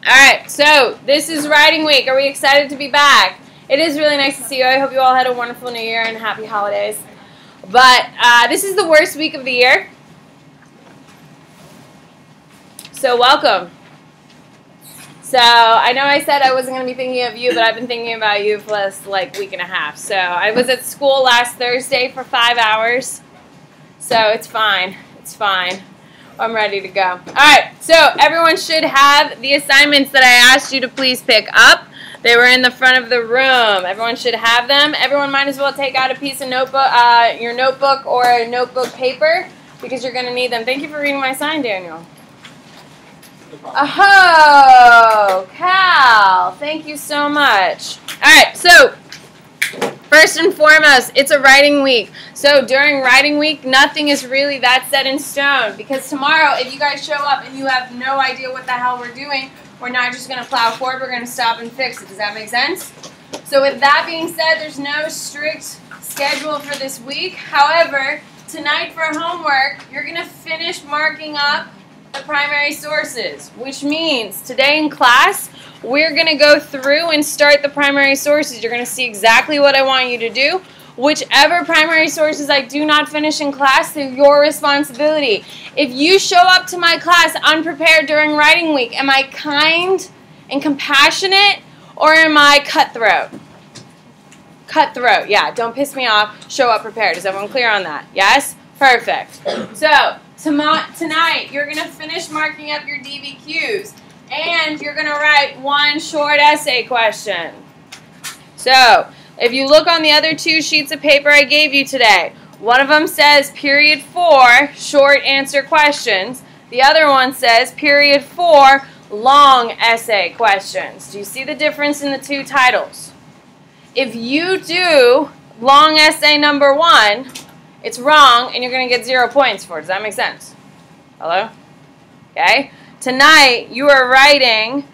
Alright, so this is writing week. Are we excited to be back? It is really nice to see you. I hope you all had a wonderful new year and happy holidays. But this is the worst week of the year. So welcome. So I know I said I wasn't going to be thinking of you, but I've been thinking about you for the last week and a half. So I was at school last Thursday for 5 hours. So it's fine. It's fine. I'm ready to go. Alright, so everyone should have the assignments that I asked you to please pick up. They were in the front of the room. Everyone should have them. Everyone might as well take out a piece of notebook, your notebook or a notebook paper, because you're going to need them. Thank you for reading my sign, Daniel. Oh, Cal, thank you so much. Alright, so first and foremost, it's a writing week. So during writing week, nothing is really that set in stone. Because tomorrow, if you guys show up and you have no idea what the hell we're doing, we're not just going to plow forward, we're going to stop and fix it. Does that make sense? So with that being said, there's no strict schedule for this week. However, tonight for homework, you're going to finish marking up the primary sources, which means today in class, we're going to go through and start the primary sources. You're going to see exactly what I want you to do. Whichever primary sources I do not finish in class, they're your responsibility. If you show up to my class unprepared during writing week, am I kind and compassionate or am I cutthroat? Cutthroat, yeah. Don't piss me off. Show up prepared. Is everyone clear on that? Yes? Perfect. So, tonight, you're going to finish marking up your DBQs. And you're going to write one short essay question. So, if you look on the other 2 sheets of paper I gave you today, one of them says period 4, short answer questions. The other one says period 4, long essay questions. Do you see the difference in the 2 titles? If you do long essay number 1, it's wrong and you're going to get 0 points for it. Does that make sense? Hello? Okay? Tonight, you are writing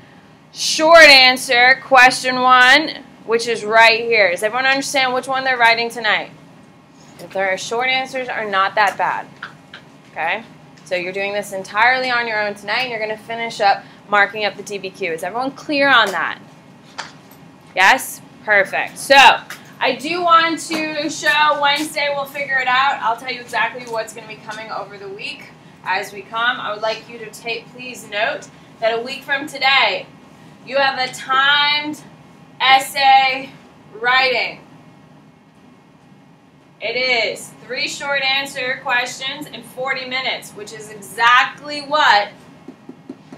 short answer, question 1, which is right here. Does everyone understand which one they're writing tonight? If their short answers are not that bad. Okay? So you're doing this entirely on your own tonight, and you're going to finish up marking up the DBQ. Is everyone clear on that? Yes? Perfect. So, I do want to show Wednesday, we'll figure it out. I'll tell you exactly what's going to be coming over the week. As we come, I would like you to please note that a week from today, you have a timed essay writing. It is 3 short answer questions in 40 minutes, which is exactly what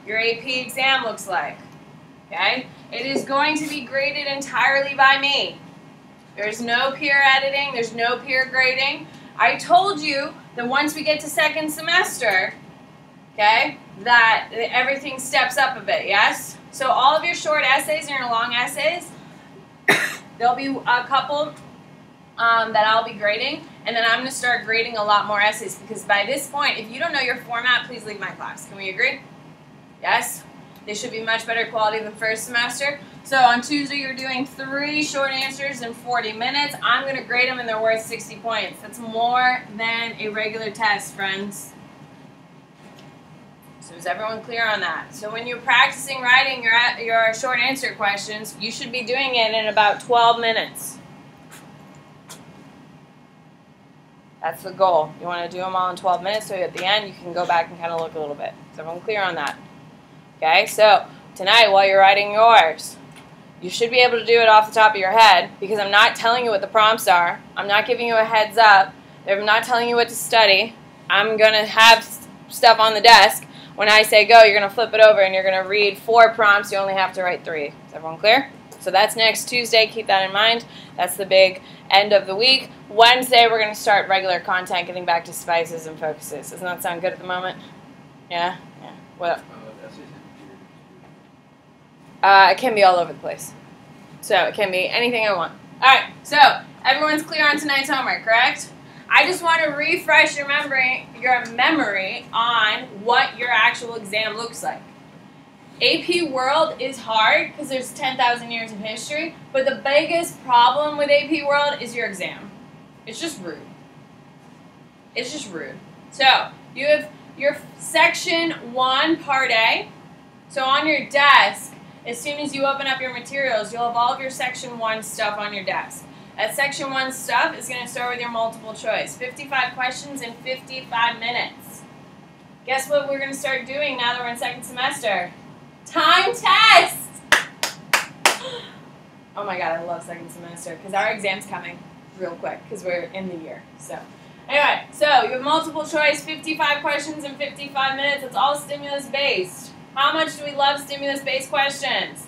your AP exam looks like. Okay? It is going to be graded entirely by me. There's no peer editing, there's no peer grading. I told you that once we get to second semester, okay, that everything steps up a bit, yes? So all of your short essays and your long essays, there'll be a couple that I'll be grading, and then I'm going to start grading a lot more essays, because by this point, if you don't know your format, please leave my class. Can we agree? Yes? They should be much better quality than first semester. So on Tuesday, you're doing 3 short answers in 40 minutes. I'm going to grade them, and they're worth 60 points. That's more than a regular test, friends. So is everyone clear on that? So when you're practicing writing your short answer questions, you should be doing it in about 12 minutes. That's the goal. You want to do them all in 12 minutes, so at the end, you can go back and kind of look a little bit. Is everyone clear on that? Okay, so tonight while you're writing yours, you should be able to do it off the top of your head, because I'm not telling you what the prompts are. I'm not giving you a heads up. I'm not telling you what to study. I'm going to have stuff on the desk. When I say go, you're going to flip it over and you're going to read 4 prompts. You only have to write 3. Is everyone clear? So that's next Tuesday. Keep that in mind. That's the big end of the week. Wednesday, we're going to start regular content, getting back to spices and focuses. Doesn't that sound good at the moment? Yeah? Yeah. What up? It can be all over the place. So it can be anything I want. Alright, so everyone's clear on tonight's homework, correct? I just want to refresh your memory on what your actual exam looks like. AP World is hard because there's 10,000 years of history, but the biggest problem with AP World is your exam. It's just rude. It's just rude. So, you have your section 1, part A. So on your desk, as soon as you open up your materials, you'll have all of your Section 1 stuff on your desk. That Section 1 stuff is going to start with your multiple choice. 55 questions in 55 minutes. Guess what we're going to start doing now that we're in second semester? Time test! Oh my god, I love second semester because our exam's coming real quick because we're in the year. So, anyway, so you have multiple choice, 55 questions in 55 minutes. It's all stimulus-based. How much do we love stimulus-based questions?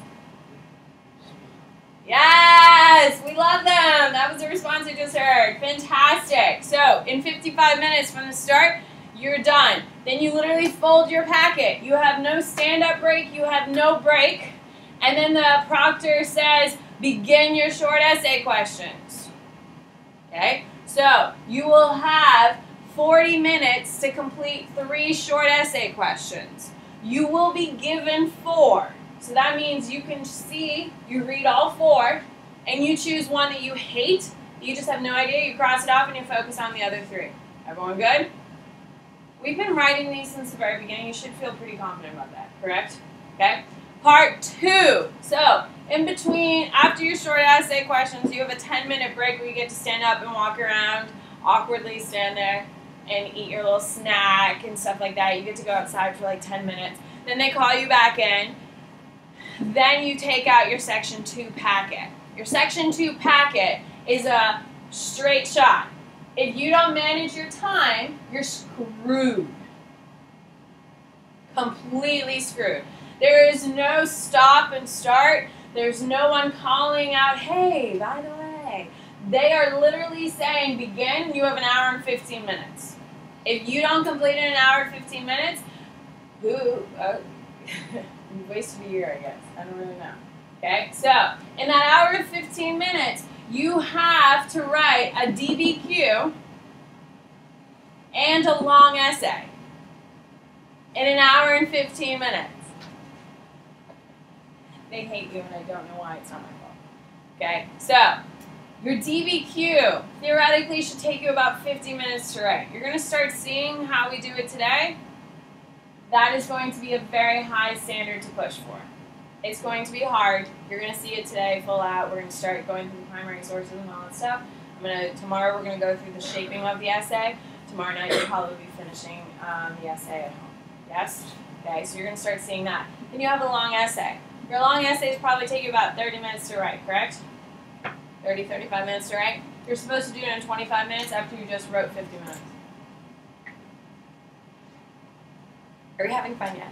Yes, we love them. That was the response I just heard. Fantastic. So, in 55 minutes from the start, you're done. Then you literally fold your packet. You have no stand-up break. You have no break. And then the proctor says, begin your short essay questions. Okay? So, you will have 40 minutes to complete 3 short essay questions. You will be given 4. So that means you can see, you read all 4, and you choose one that you hate, you just have no idea, you cross it off, and you focus on the other 3. Everyone good? We've been writing these since the very beginning. You should feel pretty confident about that, correct? Okay? Part 2. So, in between, after your short essay questions, you have a 10-minute break where you get to stand up and walk around, awkwardly stand there, and eat your little snack and stuff like that. You get to go outside for like 10 minutes. Then they call you back in. Then you take out your Section 2 packet. Your Section 2 packet is a straight shot. If you don't manage your time, you're screwed. Completely screwed. There is no stop and start. There's no one calling out, hey, by the way. They are literally saying, begin, you have an hour and 15 minutes. If you don't complete it in an hour and 15 minutes, you wasted a year, I guess. I don't really know. Okay, so in that hour and 15 minutes, you have to write a DBQ and a long essay in an hour and 15 minutes. They hate you, and I don't know why. It's not my fault. Okay, so your DBQ theoretically should take you about 50 minutes to write. You're going to start seeing how we do it today. That is going to be a very high standard to push for. It's going to be hard. You're going to see it today full out. We're going to start going through the primary sources and all that stuff. Tomorrow we're going to go through the shaping of the essay. Tomorrow night you'll probably be finishing the essay at home. Yes? Okay, so you're going to start seeing that. Then you have a long essay. Your long essays probably take you about 30 minutes to write, correct? 30, 35 minutes to write. You're supposed to do it in 25 minutes after you just wrote 50 minutes. Are we having fun yet?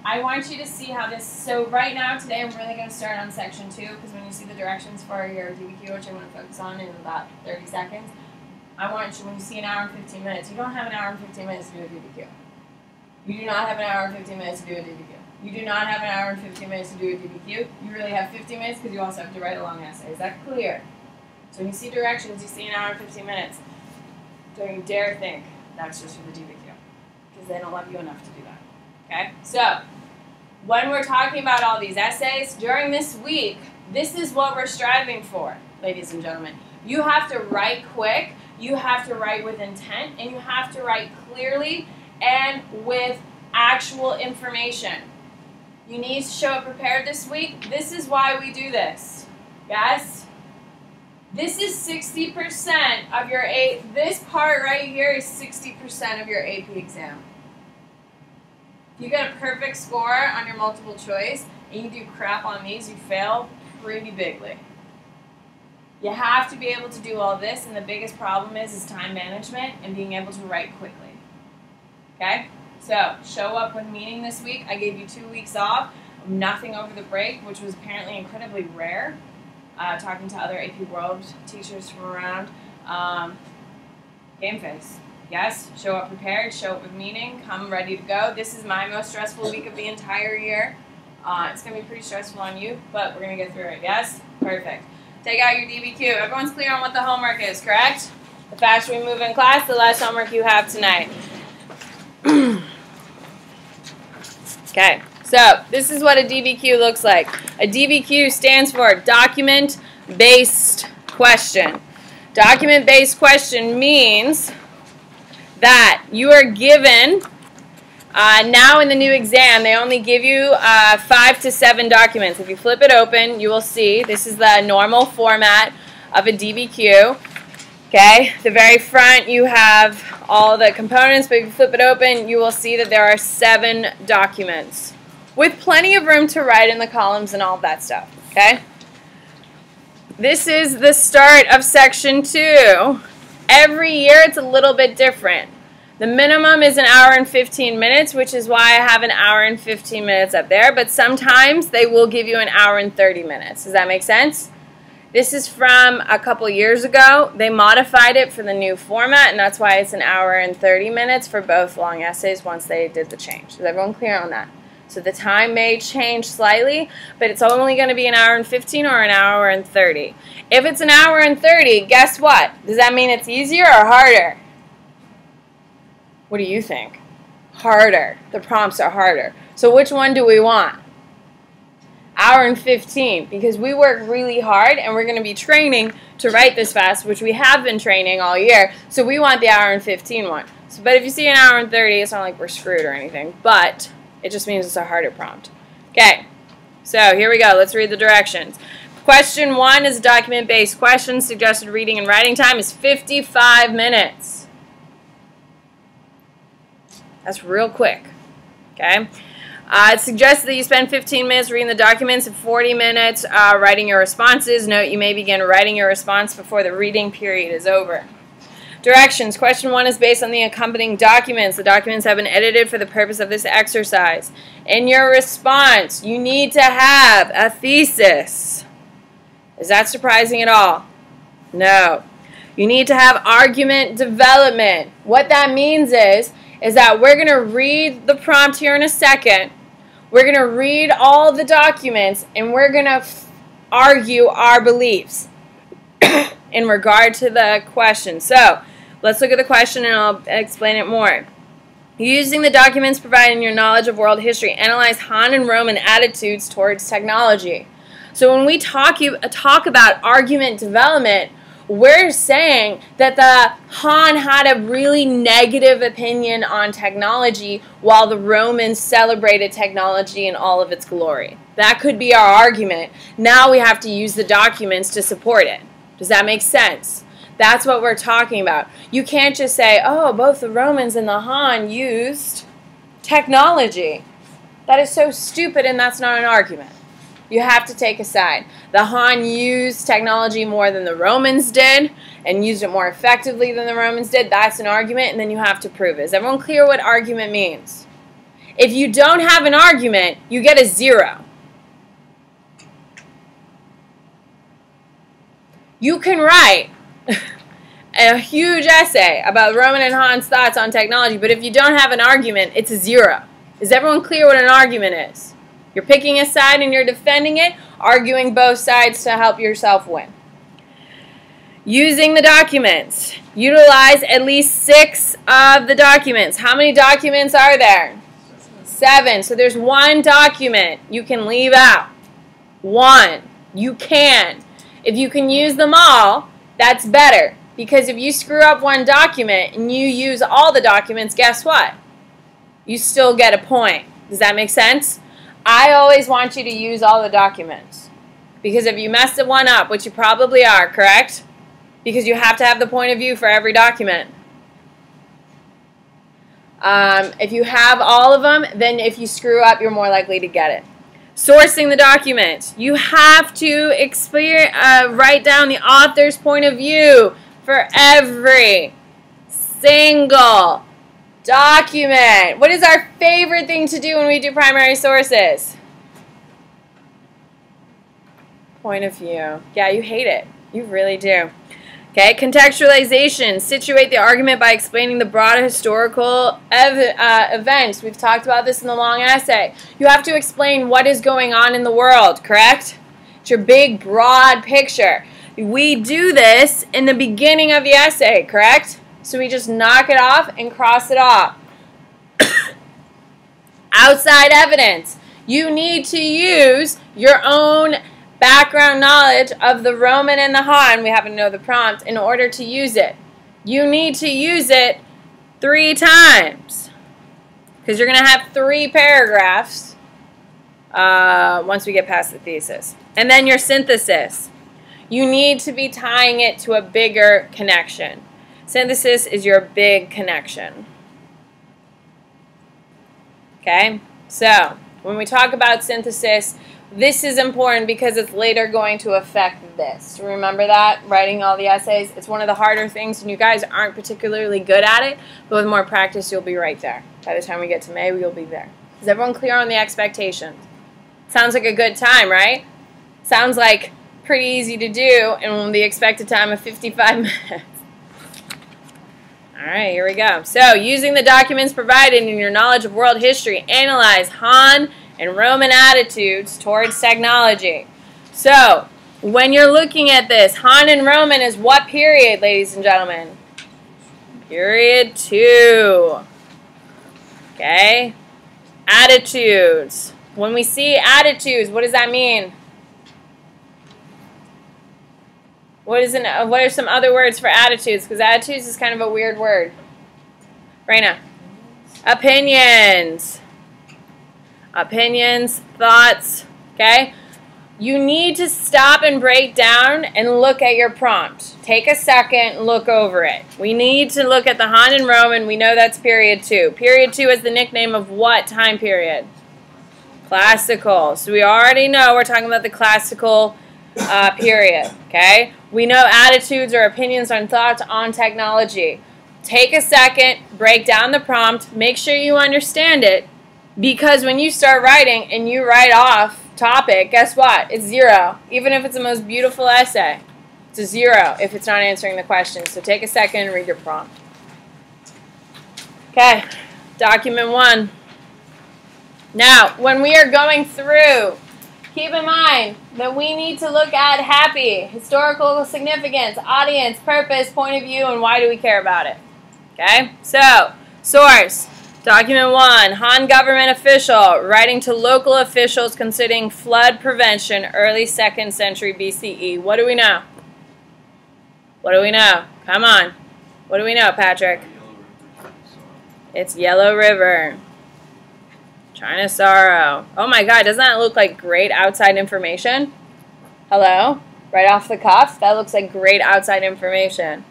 I want you to see how this, so right now, today, I'm really going to start on Section 2, because when you see the directions for your DBQ, which I want to focus on in about 30 seconds, I want you, when you see an hour and 15 minutes, you don't have an hour and 15 minutes to do a DBQ. You do not have an hour and 15 minutes to do a DBQ. You do not have an hour and 15 minutes to do a DBQ. You really have 50 minutes because you also have to write a long essay. Is that clear? So when you see directions, you see an hour and 15 minutes. Don't you dare think that's just for the DBQ, because they don't love you enough to do that. Okay? So, when we're talking about all these essays, during this week, this is what we're striving for, ladies and gentlemen. You have to write quick, you have to write with intent, and you have to write clearly and with actual information. You need to show up prepared this week. This is why we do this. Yes? This is 60% of your this part right here is 60% of your AP exam. If you get a perfect score on your multiple choice and you do crap on these, you fail pretty bigly. You have to be able to do all this, and the biggest problem is time management and being able to write quickly. Okay? So, show up with meaning this week. I gave you 2 weeks off, nothing over the break, which was apparently incredibly rare. Talking to other AP World teachers from around. Game face. Yes, show up prepared, show up with meaning, come ready to go. This is my most stressful week of the entire year. It's going to be pretty stressful on you, but we're going to get through it. Yes? Perfect. Take out your DBQ. Everyone's clear on what the homework is, correct? The faster we move in class, the less homework you have tonight. Okay, so this is what a DBQ looks like. A DBQ stands for Document-Based Question. Document-based question means that you are given Now in the new exam, they only give you 5 to 7 documents. If you flip it open, you will see this is the normal format of a DBQ. Okay, the very front you have all the components, but if you flip it open, you will see that there are 7 documents with plenty of room to write in the columns and all that stuff. Okay, this is the start of section 2. Every year it's a little bit different. The minimum is 1 hour and 15 minutes, which is why I have 1 hour and 15 minutes up there, but sometimes they will give you 1 hour and 30 minutes. Does that make sense? This is from a couple years ago. They modified it for the new format, and that's why it's 1 hour and 30 minutes for both long essays once they did the change. Is everyone clear on that? So the time may change slightly, but it's only going to be 1 hour and 15 or 1 hour and 30. If it's 1 hour and 30, guess what? Does that mean it's easier or harder? What do you think? Harder. The prompts are harder. So which one do we want? 1 hour and 15, because we work really hard and we're going to be training to write this fast, which we have been training all year, so we want the 1 hour and 15 one. So, but if you see 1 hour and 30, it's not like we're screwed or anything, but it just means it's a harder prompt. Okay, so here we go. Let's read the directions. Question 1 is a document-based question. Suggested reading and writing time is 55 minutes. That's real quick. Okay. It's suggested that you spend 15 minutes reading the documents and 40 minutes writing your responses. Note you may begin writing your response before the reading period is over. Directions. Question 1 is based on the accompanying documents. The documents have been edited for the purpose of this exercise. In your response, you need to have a thesis. Is that surprising at all? No. You need to have argument development. What that means is that we're going to read the prompt here in a second. We're going to read all the documents, and we're going to argue our beliefs in regard to the question. So, let's look at the question, and I'll explain it more. Using the documents provided in your knowledge of world history, analyze Han and Roman attitudes towards technology. So when we talk about argument development, we're saying that the Han had a really negative opinion on technology while the Romans celebrated technology in all of its glory. That could be our argument. Now we have to use the documents to support it. Does that make sense? That's what we're talking about. You can't just say, oh, both the Romans and the Han used technology. That is so stupid, and that's not an argument. You have to take a side. The Han used technology more than the Romans did and used it more effectively than the Romans did. That's an argument, and then you have to prove it. Is everyone clear what argument means? If you don't have an argument, you get a 0. You can write a huge essay about Roman and Han's thoughts on technology, but if you don't have an argument, it's a 0. Is everyone clear what an argument is? You're picking a side and you're defending it, arguing both sides to help yourself win. Using the documents. Utilize at least 6 of the documents. How many documents are there? 7. So there's 1 document you can leave out. 1. You can. If you can use them all, that's better. Because if you screw up 1 document and you use all the documents, guess what? You still get a point. Does that make sense? I always want you to use all the documents. Because if you mess one up, which you probably are, correct? Because you have to have the point of view for every document. If you have all of them, then if you screw up, you're more likely to get it. Sourcing the documents. You have to write down the author's point of view for every single document. What is our favorite thing to do when we do primary sources? Point of view. Yeah, you hate it. You really do. Okay, contextualization. Situate the argument by explaining the broader historical events. We've talked about this in the long essay. You have to explain what is going on in the world, correct? It's your big, broad picture. We do this in the beginning of the essay, correct? So we just knock it off and cross it off. Outside evidence. You need to use your own background knowledge of the Roman and the Han, we happen to know the prompt, in order to use it. You need to use it 3 times. because you're going to have 3 paragraphs once we get past the thesis. And then your synthesis. You need to be tying it to a bigger connection. Synthesis is your big connection. Okay? So, when we talk about synthesis, this is important because it's later going to affect this. Remember that? Writing all the essays. It's one of the harder things, and you guys aren't particularly good at it, but with more practice, you'll be right there. By the time we get to May, you'll be there. Is everyone clear on the expectations? Sounds like a good time, right? Sounds like pretty easy to do in the expected time of 55 minutes. All right, here we go. So, using the documents provided in your knowledge of world history, analyze Han and Roman attitudes towards technology. So, when you're looking at this, Han and Roman is what period, ladies and gentlemen? Period 2. Okay? Attitudes. When we see attitudes, what does that mean? What are some other words for attitudes? Because attitudes is kind of a weird word. Raina. Opinions. Opinions, thoughts, okay? You need to stop and break down and look at your prompt. Take a second, look over it. We need to look at the Han and Roman. We know that's period 2. Period 2 is the nickname of what time period? Classical. So we already know we're talking about the classical period, okay? We know attitudes or opinions and thoughts on technology. Take a second, break down the prompt, make sure you understand it, because when you start writing and you write off topic, guess what? It's 0. Even if it's the most beautiful essay, it's a 0 if it's not answering the question. So take a second and read your prompt. Okay, document 1. Now, when we are going through, keep in mind that we need to look at happy, historical significance, audience, purpose, point of view, and why do we care about it. Okay? So, source, document 1, Han government official, writing to local officials concerning flood prevention, early 2nd century BCE. What do we know? What do we know? Come on. What do we know, Patrick? It's Yellow River. China Sorrow. Oh my God, doesn't that look like great outside information? Hello? Right off the cuff? That looks like great outside information.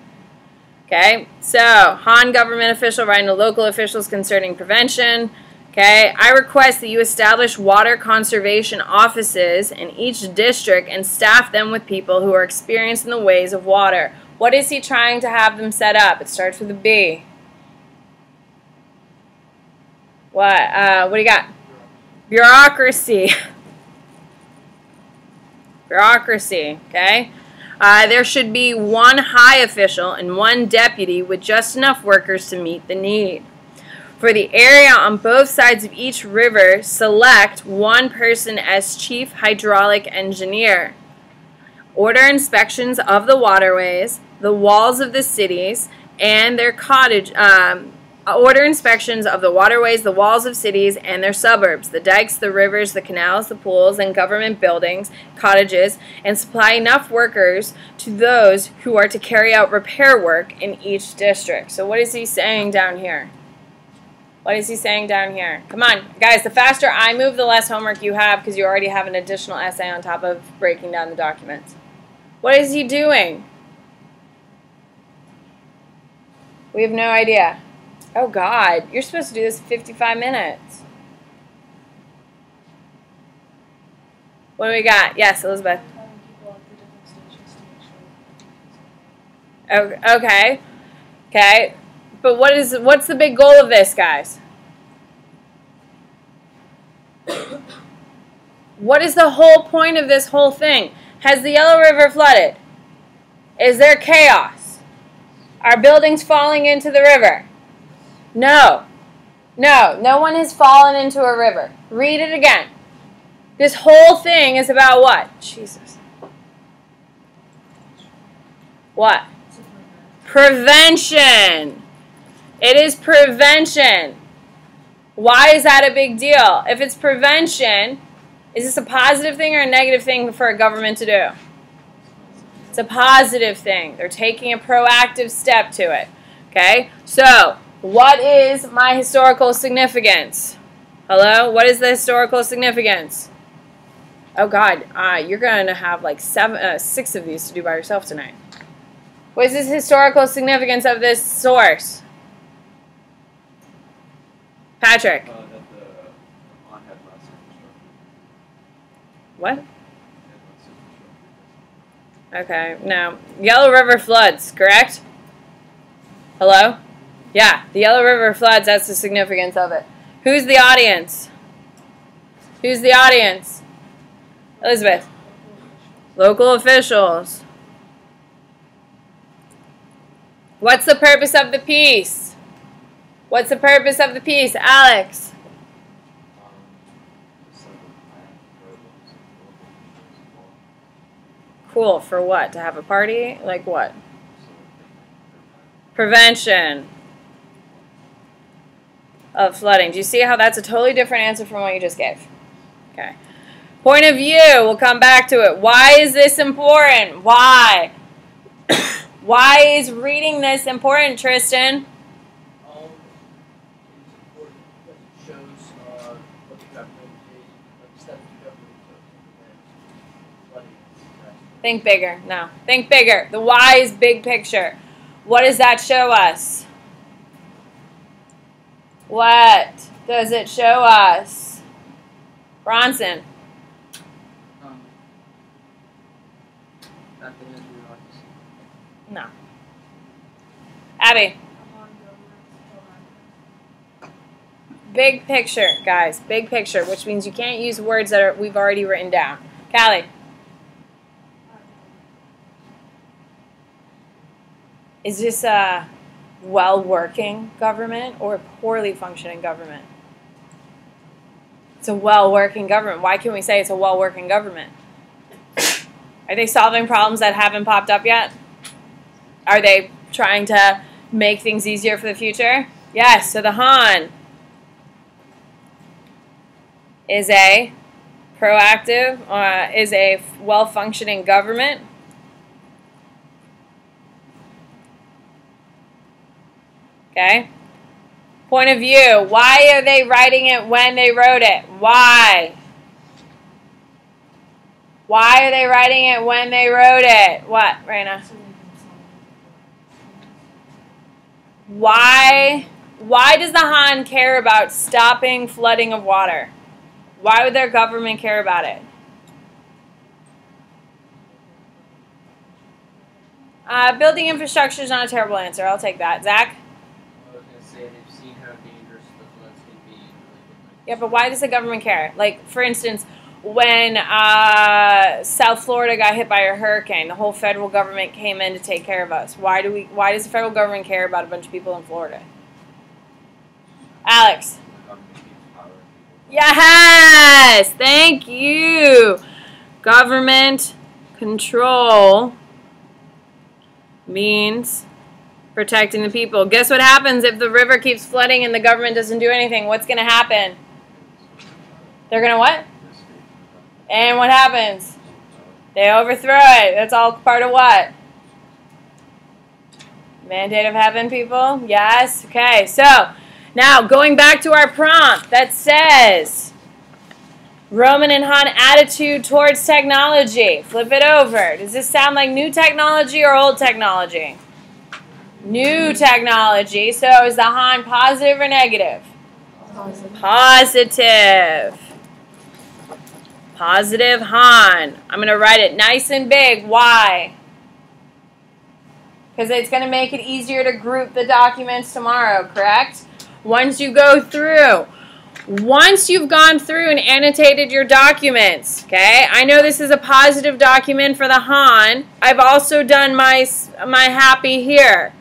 Okay, so Han government official writing to local officials concerning prevention. Okay, I request that you establish water conservation offices in each district and staff them with people who are experienced in the ways of water. What is he trying to have them set up? It starts with a B. What do you got? Bureaucracy. Bureaucracy, okay? There should be 1 high official and 1 deputy with just enough workers to meet the need. For the area on both sides of each river, select 1 person as chief hydraulic engineer. Order inspections of the waterways, the walls of the cities, and their order inspections of the waterways, the walls of cities, and their suburbs, the dikes, the rivers, the canals, the pools, and government buildings, cottages, and supply enough workers to those who are to carry out repair work in each district. So what is he saying down here? What is he saying down here? Come on, guys, the faster I move, the less homework you have because you already have an additional essay on top of breaking down the documents. What is he doing? We have no idea. Oh, God. You're supposed to do this in 55 minutes. What do we got? Yes, Elizabeth. Okay. Okay. But what's the big goal of this, guys? What is the whole point of this whole thing? Has the Yellow River flooded? Is there chaos? Are buildings falling into the river? No. No. No one has fallen into a river. Read it again. This whole thing is about what? Jesus. What? Prevention. It is prevention. Why is that a big deal? If it's prevention, is this a positive thing or a negative thing for a government to do? It's a positive thing. They're taking a proactive step to it. Okay? So, What is my historical significance? Hello? What is the historical significance? Oh, God. You're going to have like 6 of these to do by yourself tonight. What is the historical significance of this source? Patrick. That the Han had less infrastructure. What? Okay, no. Yellow River floods, correct? Hello? Yeah, the Yellow River floods, that's the significance of it. Who's the audience? Who's the audience? Elizabeth. Local officials. What's the purpose of the piece? What's the purpose of the piece? Alex. Cool. For what? To have a party? Like what? Prevention of flooding. Do you see how that's a totally different answer from what you just gave? Okay. Point of view. We'll come back to it. Why is this important? Why? Why is reading this important, Tristan? It's important because it shows what the government did, what the steps the government took to prevent flooding. Think bigger. No. Think bigger. The why is big picture. What does that show us? What does it show us? Bronson. That the energy rights. No. Abby. Big picture, guys. Big picture, which means you can't use words that we've already written down. Callie. Is this a well-working government or a poorly functioning government? It's a well-working government. Why can we say it's a well-working government? Are they solving problems that haven't popped up yet? Are they trying to make things easier for the future? Yes, so the Han is a proactive, is a well-functioning government. Okay. Point of view. Why are they writing it when they wrote it? Why? Why are they writing it when they wrote it? What, Raina? Why does the Han care about stopping flooding of water? Why would their government care about it? Building infrastructure is not a terrible answer. I'll take that. Zach? I was going to say they've seen how dangerous the floods can be. Yeah, but why does the government care? Like, for instance, when South Florida got hit by a hurricane, the whole federal government came in to take care of us. Why does the federal government care about a bunch of people in Florida? Alex? Yes! Thank you! Government control means protecting the people. Guess what happens if the river keeps flooding and the government doesn't do anything? What's going to happen? They're going to what? And what happens? They overthrow it. That's all part of what? Mandate of heaven, people? Yes? Okay, so now going back to our prompt that says Roman and Han attitude towards technology. Flip it over. Does this sound like new technology or old technology? New technology. So is the Han positive or negative? Positive. Positive Han. I'm going to write it nice and big. Why? Because it's going to make it easier to group the documents tomorrow, correct? Once you go through. Once you've gone through and annotated your documents, okay? I know this is a positive document for the Han. I've also done my happy here,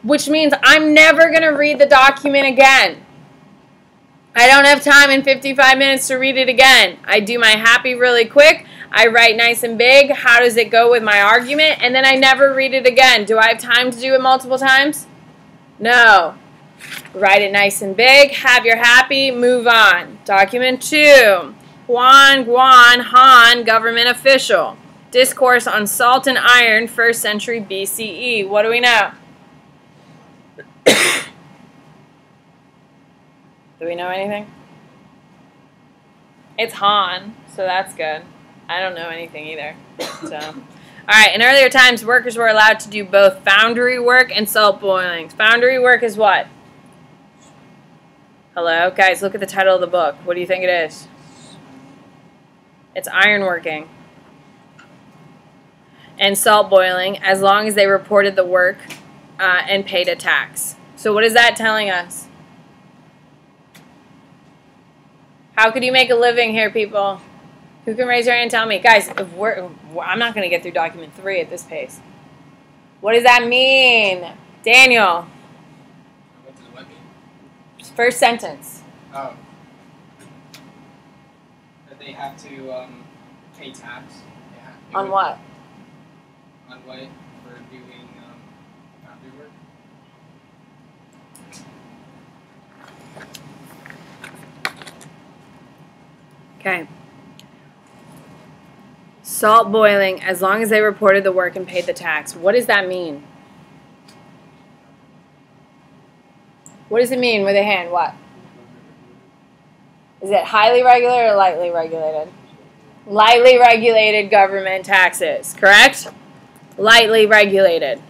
which means I'm never going to read the document again. I don't have time in 55 minutes to read it again. I do my happy really quick. I write nice and big. How does it go with my argument? And then I never read it again. Do I have time to do it multiple times? No. Write it nice and big. Have your happy. Move on. Document 2. Guan Han, government official. Discourse on salt and iron, 1st century BCE. What do we know? Do we know anything? It's Han, so that's good. I don't know anything either. So, all right. In earlier times, workers were allowed to do both foundry work and salt boiling. Foundry work is what? Hello, guys. Look at the title of the book. What do you think it is? It's ironworking. And salt boiling, as long as they reported the work and paid a tax. So what is that telling us? How could you make a living here, people? Who can raise their hand and tell me? Guys, if I'm not going to get through document 3 at this pace. What does that mean? Daniel. What does what mean? First sentence. Oh. That they have to pay tax. On what? On what? For doing foundry work. Okay. Salt boiling, as long as they reported the work and paid the tax. What does that mean? What does it mean with a hand? What? Is it highly regulated or lightly regulated? Lightly regulated government taxes, correct? Lightly regulated.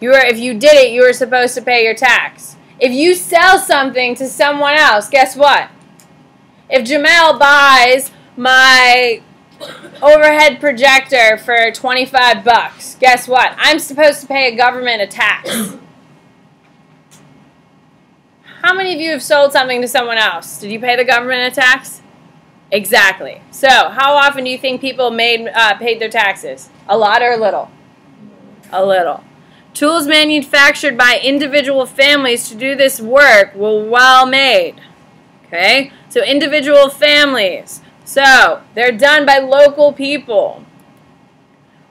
If you did it, you were supposed to pay your tax. If you sell something to someone else, guess what? If Jamel buys my overhead projector for 25 bucks, guess what? I'm supposed to pay a government a tax. How many of you have sold something to someone else? Did you pay the government a tax? Exactly. So, how often do you think people paid their taxes? A lot or a little? A little. Tools manufactured by individual families to do this work were well made. Okay? So, individual families. So, they're done by local people.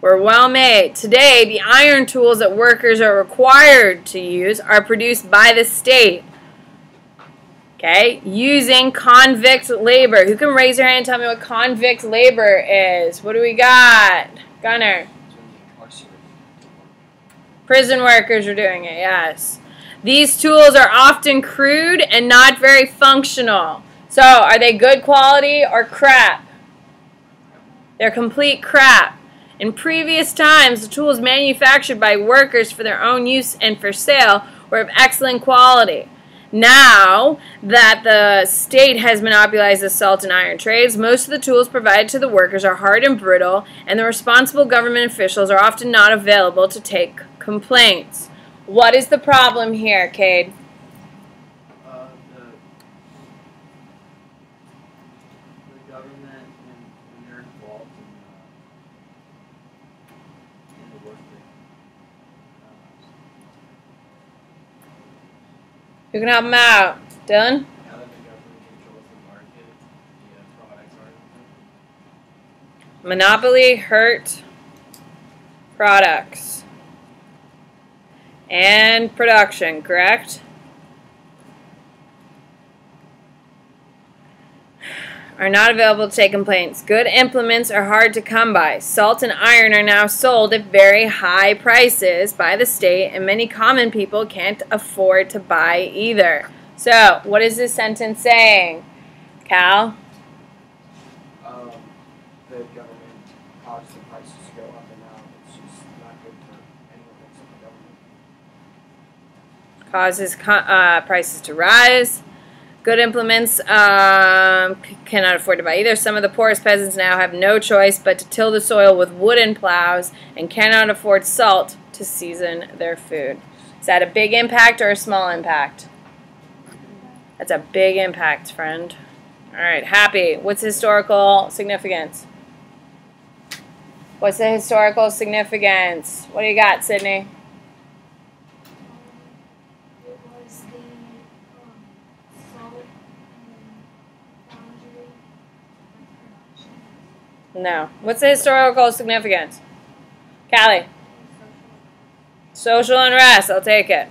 Were well made. Today, the iron tools that workers are required to use are produced by the state. Okay, using convict labor. Who can raise their hand and tell me what convict labor is? What do we got? Gunner. Prison workers are doing it, yes. These tools are often crude and not very functional. So, are they good quality or crap? They're complete crap. In previous times, the tools manufactured by workers for their own use and for sale were of excellent quality. Now that the state has monopolized the salt and iron trades, most of the tools provided to the workers are hard and brittle, and the responsible government officials are often not available to take complaints. What is the problem here, Cade? The government, when they're involved in the work Who can help them out? Dylan? now that the government controls the market, the products are Monopoly hurt products and production, correct? Are not available to take complaints. Good implements are hard to come by. Salt and iron are now sold at very high prices by the state, and many common people can't afford to buy either. So, what is this sentence saying? Cal? The government caused the prices to go up and down. It's just not good for anyone except the government. Causes prices to rise. Good implements cannot afford to buy either. Some of the poorest peasants now have no choice but to till the soil with wooden plows and cannot afford salt to season their food. Is that a big impact or a small impact? That's a big impact, friend. All right, Happy. What's historical significance? What's the historical significance? What do you got, Sydney? It was the salt and foundry and production. No. What's the historical significance? Callie? Social unrest. I'll take it.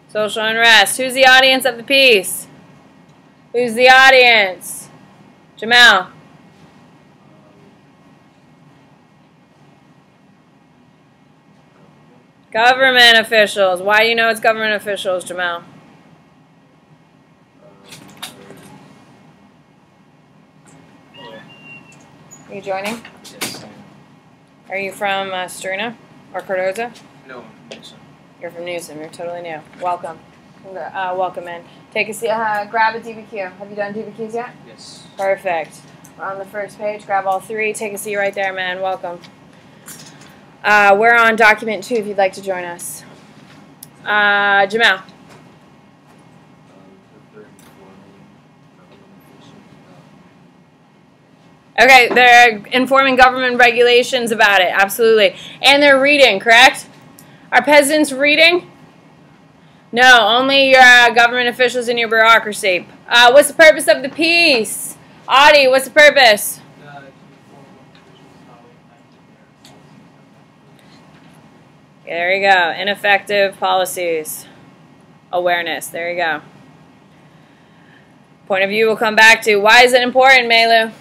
Social unrest. Who's the audience of the piece? Who's the audience? Jamel? Government officials. Why do you know it's government officials, Jamel? Are you joining? Yes. Are you from Struna or Cardoza? No, I'm from Newsom. You're from Newsom. You're totally new. Welcome. Welcome in. Take a seat. Grab a DBQ. Have you done DBQs yet? Yes. Perfect. We're on the first page. Grab all three. Take a seat right there, man. Welcome. We're on document 2 if you'd like to join us. Jamal. Okay, they're informing government regulations about it. Absolutely. And they're reading, correct? Are peasants reading? No, only your government officials in your bureaucracy. What's the purpose of the piece? Adi, what's the purpose? There you go. Ineffective policies. Awareness. There you go. Point of view we'll come back to. Why is it important, Melu?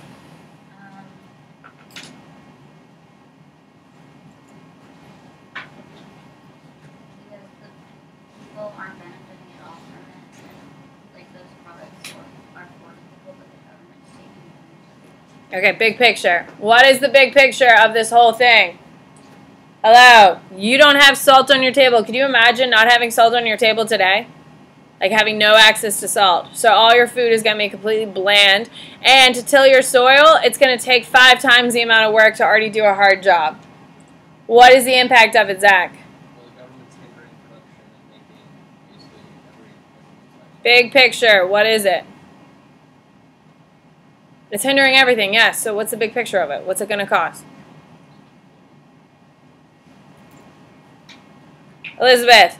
Okay, big picture. What is the big picture of this whole thing? Hello? You don't have salt on your table. Could you imagine not having salt on your table today? Like having no access to salt. So all your food is going to be completely bland. And to till your soil, it's going to take 5 times the amount of work to already do a hard job. What is the impact of it, Zach? Well, the government's hindering production and making basically every Big picture. What is it? It's hindering everything, yes. So what's the big picture of it? What's it going to cost? Elizabeth.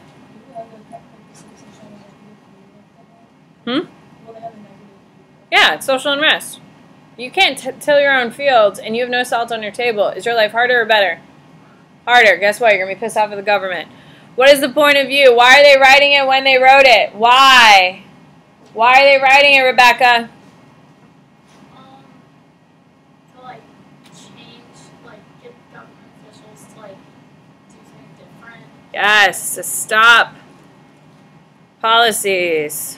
Yeah, it's social unrest. You can't till your own fields and you have no salt on your table. Is your life harder or better? Harder. Guess what? You're going to be pissed off at the government. What is the point of view? Why are they writing it when they wrote it? Why? Why are they writing it, Rebecca? To like change, like get government officials to like do something different. Yes, to stop policies.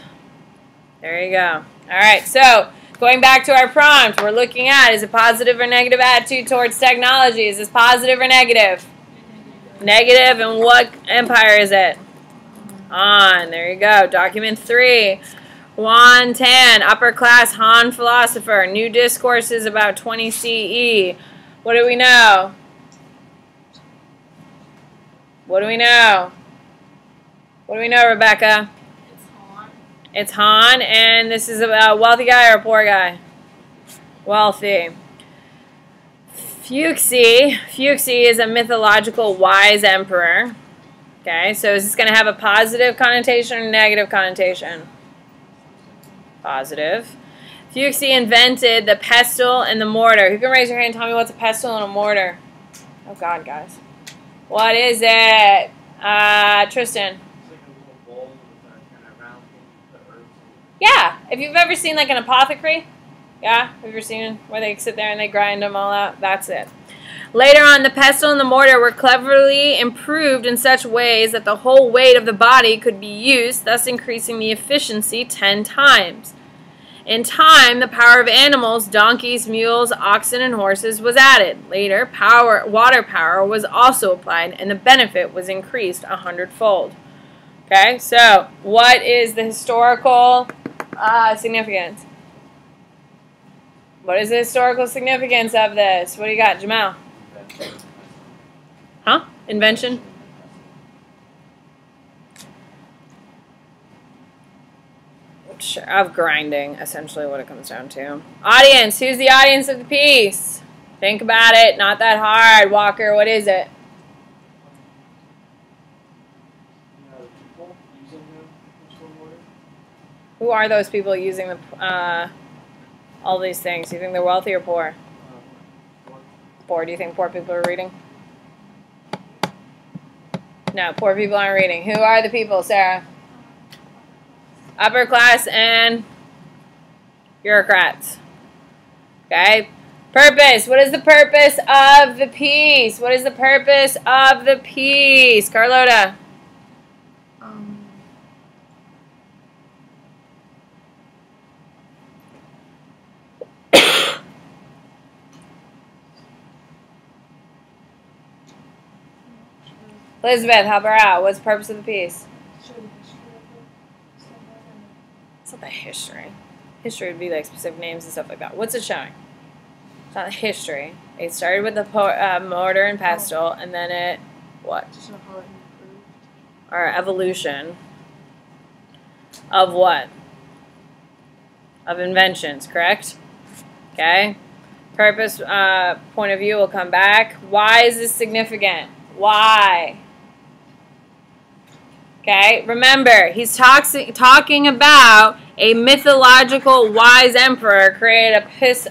There you go. All right, so going back to our prompt, we're looking at, is it positive or negative attitude towards technology? Is this positive or negative? Negative, and what empire is it? Han, there you go. Document 3. Juan Tan, upper class Han philosopher. New discourses about 20 CE. What do we know? What do we know? What do we know, Rebecca? It's Han, and this is a wealthy guy or a poor guy? Wealthy. Fuxi is a mythological wise emperor. Okay, so is this going to have a positive connotation or negative connotation? Positive. Fuxi invented the pestle and the mortar. Who can raise your hand and tell me what's a pestle and a mortar? Oh, God, guys. What is it? Tristan. Yeah, if you've ever seen like an apothecary, yeah, have you ever seen where they sit there and they grind them all out? That's it. Later on, the pestle and the mortar were cleverly improved in such ways that the whole weight of the body could be used, thus increasing the efficiency 10 times. In time, the power of animals, donkeys, mules, oxen, and horses was added. Later, water power was also applied, and the benefit was increased 100-fold. Okay, so what is the historical significance? What is the historical significance of this? What do you got, Jamal? Huh? Invention? Of grinding, essentially what it comes down to. Audience, who's the audience of the piece? Think about it, not that hard. Walker, what is it? Who are those people using the all these things? Do you think they're wealthy or poor? Poor. Do you think poor people are reading? No, poor people aren't reading. Who are the people, Sarah? Upper class and bureaucrats. Okay. Purpose. What is the purpose of the piece? What is the purpose of the piece? Carlota. Elizabeth, help her out. What's the purpose of the piece? It's not the history. History would be like specific names and stuff like that. What's it showing? It's not the history. It started with the mortar and pestle, and then it, what? Or evolution of what? Of inventions, correct? Okay. Purpose, point of view will come back. Why is this significant? Why? Okay, remember, he's talking about a mythological wise emperor created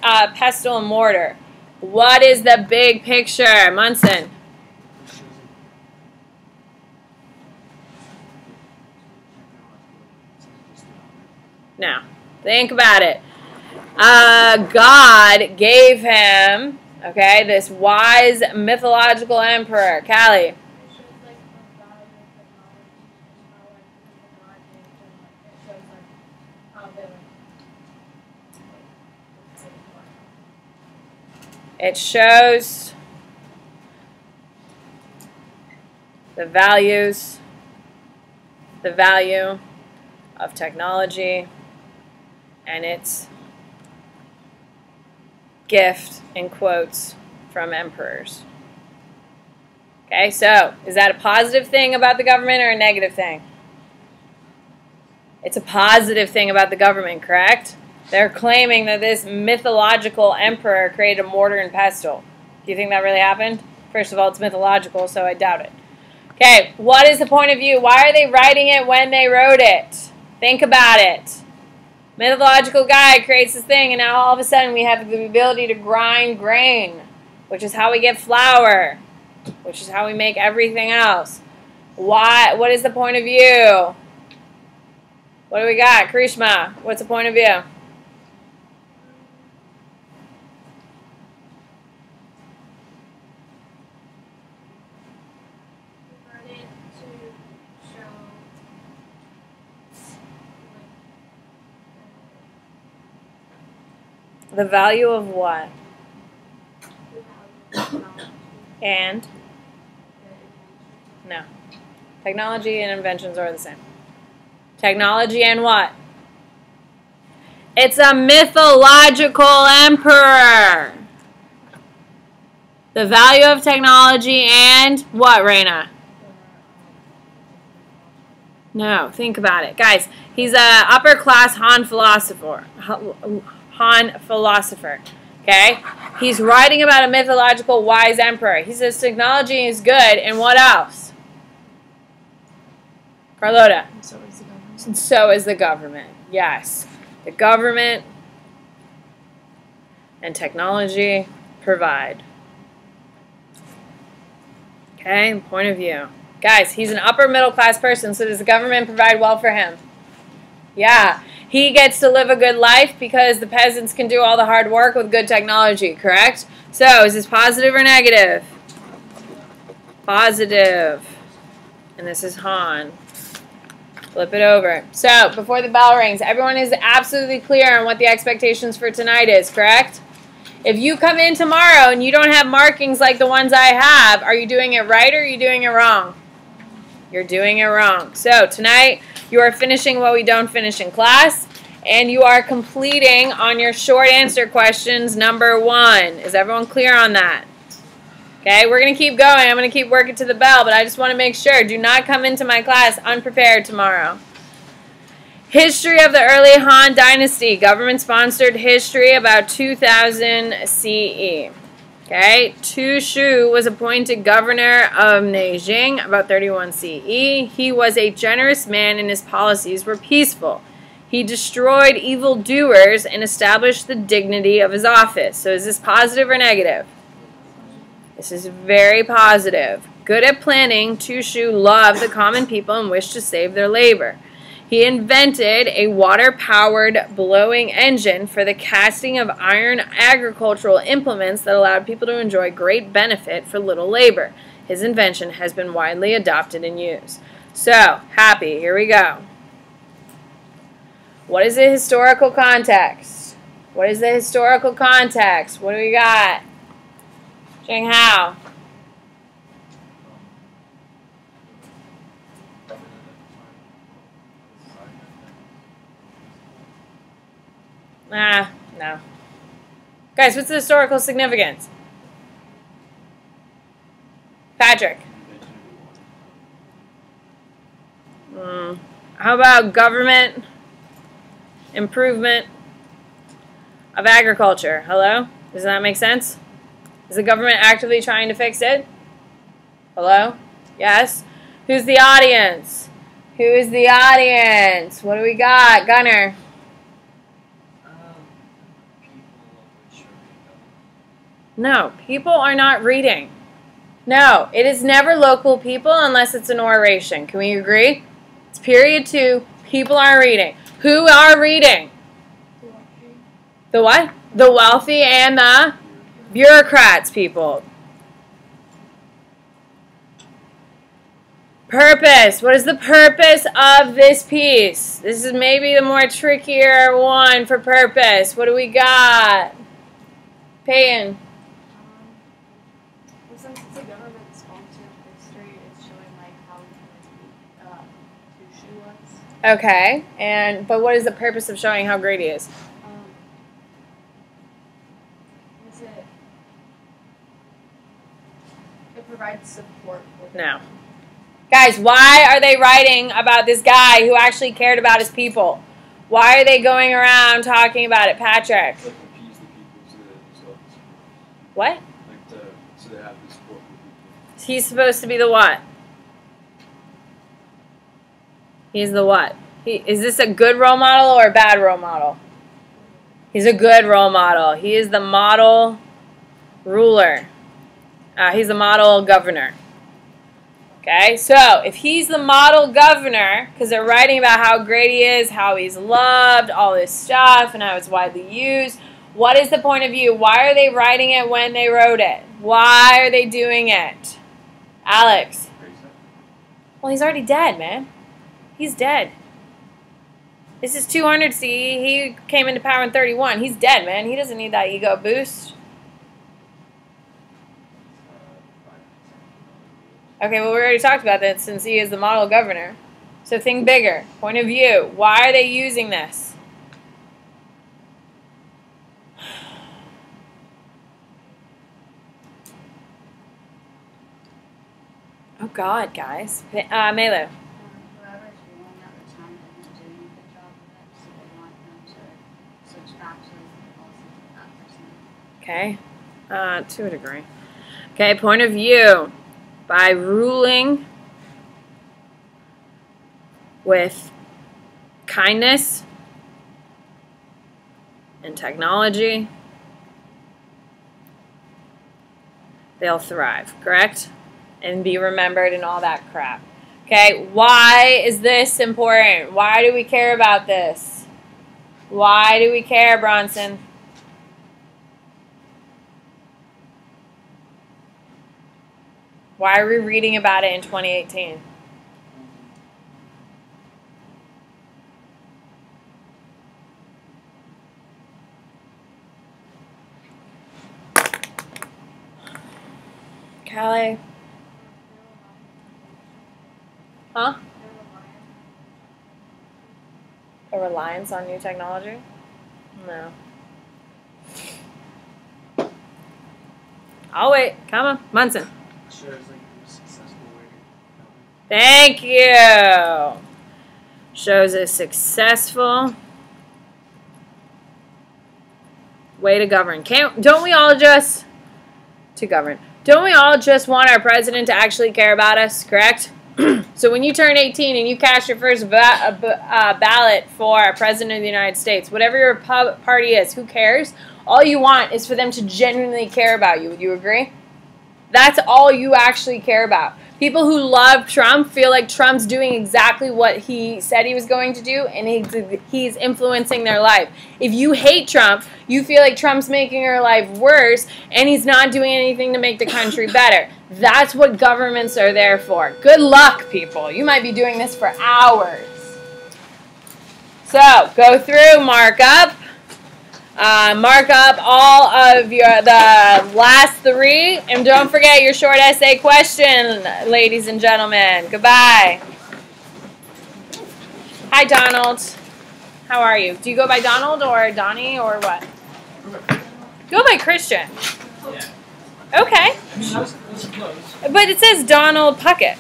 a pestle and mortar. What is the big picture, Munson? Now, think about it. God gave him, okay, this wise mythological emperor. Callie. It shows the values, the value of technology and its gift, in quotes, from emperors. Okay, so is that a positive thing about the government or a negative thing? It's a positive thing about the government, correct? They're claiming that this mythological emperor created a mortar and pestle. Do you think that really happened? First of all, it's mythological, so I doubt it. Okay, what is the point of view? Why are they writing it when they wrote it? Think about it. Mythological guy creates this thing, and now all of a sudden we have the ability to grind grain, which is how we get flour, which is how we make everything else. Why? What is the point of view? What do we got? Krishma, what's the point of view? The value of what? And? No. Technology and inventions are the same. Technology and what? It's a mythological emperor. The value of technology and what, Raina? No, think about it. Guys, he's a upper class Han philosopher. Okay? He's writing about a mythological wise emperor. He says technology is good, and what else? Carlota. And so is the government. And so is the government. Yes. The government and technology provide. Okay? Point of view. Guys, he's an upper middle class person, so does the government provide well for him? Yeah. He gets to live a good life because the peasants can do all the hard work with good technology, correct? So, is this positive or negative? Positive. And this is Han. Flip it over. So, before the bell rings, everyone is absolutely clear on what the expectations for tonight is, correct? If you come in tomorrow and you don't have markings like the ones I have, are you doing it right or are you doing it wrong? You're doing it wrong. So, tonight, you are finishing what we don't finish in class, and you are completing on your short answer questions number 1. Is everyone clear on that? Okay, we're going to keep going. I'm going to keep working to the bell, but I just want to make sure. Do not come into my class unprepared tomorrow. History of the early Han Dynasty. Government-sponsored history about 2000 CE. Okay, Tu Shu was appointed governor of Nanjing about 31 CE. He was a generous man and his policies were peaceful. He destroyed evildoers and established the dignity of his office. So is this positive or negative? This is very positive. Good at planning, Tu Shu loved the common people and wished to save their labor. He invented a water-powered blowing engine for the casting of iron agricultural implements that allowed people to enjoy great benefit for little labor. His invention has been widely adopted and used. So, happy, here we go. What is the historical context? What is the historical context? What do we got? Jing Hao. No. Guys, what's the historical significance? Patrick. How about government improvement of agriculture? Hello? Does that make sense? Is the government actively trying to fix it? Hello? Yes? Who's the audience? Who is the audience? What do we got? Gunner. No, people are not reading. No, it is never local people unless it's an oration. Can we agree? It's period 2. People aren't reading. Who are reading? The what? The wealthy and the bureaucrats, people. Purpose. What is the purpose of this piece? This is maybe the more trickier one for purpose. What do we got? Peyton. Since it's a government-sponsored history, it's showing like how Tushu was. Okay, but what is the purpose of showing how great he is? It provides support for No. Guys, why are they writing about this guy who actually cared about his people? Why are they going around talking about it, Patrick? Like appease the people so that they self support. What? Like so they have the support for people. He's supposed to be the what? He's the what? Is this a good role model or a bad role model? He's a good role model. He is the model ruler. He's the model governor. Okay, so if he's the model governor, because they're writing about how great he is, how he's loved, all this stuff, and how it's widely used, what is the point of view? Why are they writing it when they wrote it? Why are they doing it? Alex. Well, he's already dead, man. He's dead. This is 200 CE. He came into power in 31. He's dead, man. He doesn't need that ego boost. Okay, well, we already talked about that since he is the model governor. So think bigger. Point of view. Why are they using this? Oh, God, guys. Melu. Whoever's ruling at the time isn't doing a good job of it, so they want them to switch back to the policy of that person. Okay. To a degree. Okay, point of view. By ruling with kindness and technology, they'll thrive, correct? And be remembered and all that crap. Okay, why is this important? Why do we care about this? Why do we care, Bronson? Why are we reading about it in 2018? Callie? Huh? A reliance on new technology? No. I'll wait. Come on. Munson. Shows like a successful way. Thank you. Shows a successful way to govern. Don't we all just want our president to actually care about us, correct? So when you turn 18 and you cast your first ballot for president of the United States, whatever your party is, who cares? All you want is for them to genuinely care about you. Would you agree? That's all you actually care about. People who love Trump feel like Trump's doing exactly what he said he was going to do, and he's influencing their life. If you hate Trump, you feel like Trump's making your life worse, and he's not doing anything to make the country better. That's what governments are there for. Good luck, people. You might be doing this for hours. So, go through, mark up. Mark up all of the last 3, and don't forget your short essay question, ladies and gentlemen. Goodbye. Hi, Donald. How are you? Do you go by Donald or Donnie or what? Go by Christian. Yeah. Okay. I mean, that was close. But it says Donald Puckett.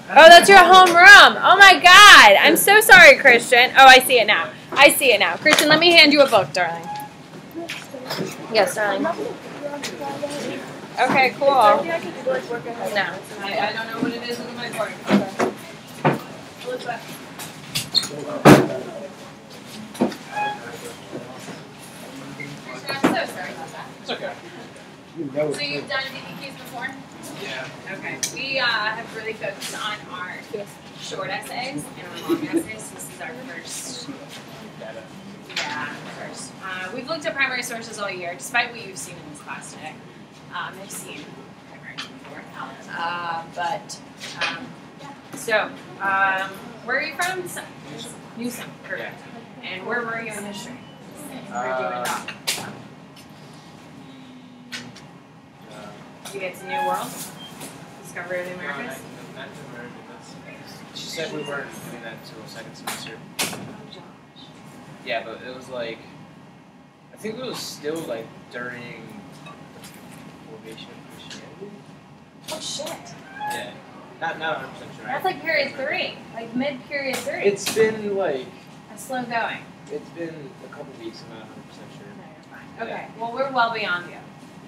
Oh, that's your homeroom. Oh my God. I'm so sorry, Christian. Oh, I see it now. I see it now. Christian, let me hand you a book, darling. Yes, darling. Okay, cool. No, I don't know what it is with my board. Christian, I'm so sorry about that. It's okay. So you've done DBQs before? Yeah. Okay. We have really focused on our short essays and our long essays. This is our first. Yeah, first. We've looked at primary sources all year, despite what you've seen in this class today. I've seen primaries before. Where are you from? Newsom. Perfect. And where were you in history? Where did you end up? You get to New World? Discovery of the Americas? Not the Americas. She said we weren't doing that until second semester. Yeah, but it was like, I think it was still like during formation of Christianity. Oh shit. Yeah. Not 100% sure. That's like period 3. Like mid-period 3. It's been like, That's slow going. it's been a couple weeks, I'm not 100% sure. No, you're fine. Okay, well we're well beyond you.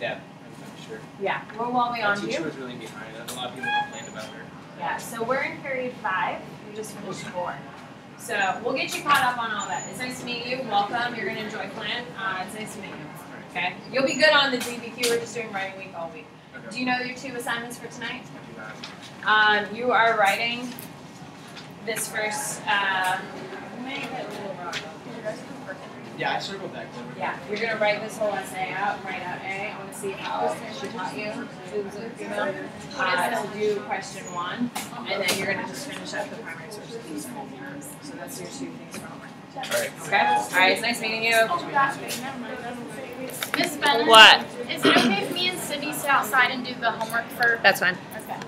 Yeah, I'm sure. Yeah, we're well Our beyond teacher you. was really behind us. A lot of people complained about her. Yeah, so we're in period 5. We just finished 4. So we'll get you caught up on all that. It's nice to meet you. Welcome. You're going to enjoy Plan. It's nice to meet you. Okay? You'll be good on the DBQ. We're just doing writing week all week. Okay. Do you know your 2 assignments for tonight? I You are writing this first. Yeah, I circled that. Yeah, you're gonna write this whole essay out. Write out A. I want to see how she taught you. She was a female. To do question 1, and then you're gonna just finish up the primary source of these whole terms. So that's your 2 things for homework. Alright. Okay. All right. It's nice meeting you. Miss Bennett. What? Is it okay if me and Cindy sit outside and do the homework for? That's fine. Okay.